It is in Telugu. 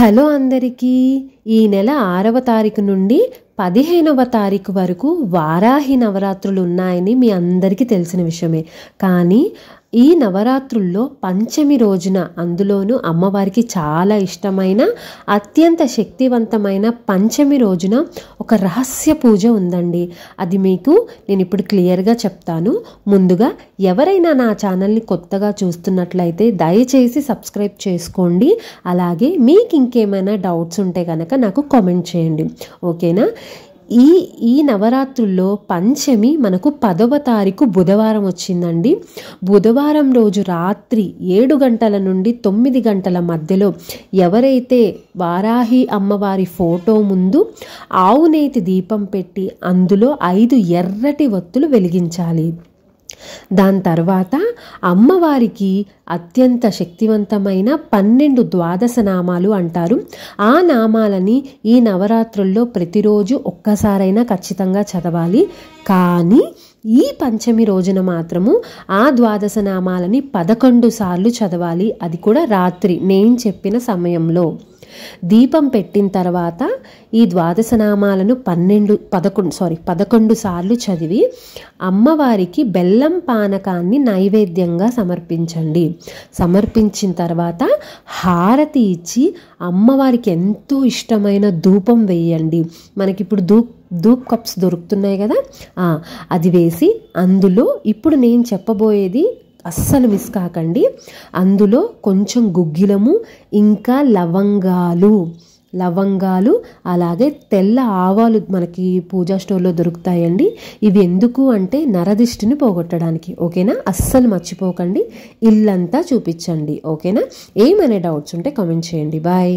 హలో అందరికీ ఈ నెల 6వ తారీఖు నుండి 15వ తారీఖు వరకు వారాహి నవరాత్రులు ఉన్నాయని మీ అందరికీ తెలిసిన విషయమే. కానీ ఈ నవరాత్రుల్లో పంచమి రోజున, అందులోనూ అమ్మవారికి చాలా ఇష్టమైన అత్యంత శక్తివంతమైన పంచమి రోజున ఒక రహస్య పూజ ఉందండి. అది మీకు నేను ఇప్పుడు క్లియర్గా చెప్తాను. ముందుగా ఎవరైనా నా ఛానల్ని కొత్తగా చూస్తున్నట్లయితే దయచేసి సబ్స్క్రైబ్ చేసుకోండి. అలాగే మీకు ఇంకేమైనా డౌట్స్ ఉంటే కనుక నాకు కామెంట్ చేయండి, ఓకేనా? ఈ నవరాత్రుల్లో పంచమి మనకు 10వ తారీఖు బుధవారం వచ్చిందండి. బుధవారం రోజు రాత్రి 7 గంటల నుండి 9 గంటల మధ్యలో ఎవరైతే వారాహి అమ్మవారి ఫోటో ముందు ఆవునేతి దీపం పెట్టి అందులో 5 ఎర్రటి ఒత్తులు వెలిగించాలి. దాని తర్వాత అమ్మవారికి అత్యంత శక్తివంతమైన 12 ద్వాదశ నామాలు అంటారు. ఆ నామాలని ఈ నవరాత్రుల్లో ప్రతిరోజు ఒక్కసారైనా ఖచ్చితంగా చదవాలి. కానీ ఈ పంచమి రోజున మాత్రము ఆ ద్వాదశ నామాలని 11 సార్లు చదవాలి. అది కూడా రాత్రి నేను చెప్పిన సమయంలో. దీపం పెట్టిన తర్వాత ఈ ద్వాదశ నామాలను 11 సార్లు చదివి అమ్మవారికి బెల్లం పానకాన్ని నైవేద్యంగా సమర్పించండి. సమర్పించిన తర్వాత హారతి ఇచ్చి అమ్మవారికి ఎంతో ఇష్టమైన ధూపం వేయండి. మనకిప్పుడు ధూప్ కప్స్ దొరుకుతున్నాయి కదా, అది వేసి అందులో ఇప్పుడు నేను చెప్పబోయేది అస్సలు మిస్ కాకండి. అందులో కొంచెం గుగ్గిలము, ఇంకా లవంగాలు అలాగే తెల్ల ఆవాలు మనకి పూజా స్టోర్లో దొరుకుతాయండి. ఇవి ఎందుకు అంటే నరదిష్టిని పోగొట్టడానికి, ఓకేనా? అస్సలు మర్చిపోకండి. ఇల్లంతా చూపించండి, ఓకేనా? ఏమైనా డౌట్స్ ఉంటే కామెంట్ చేయండి. బాయ్.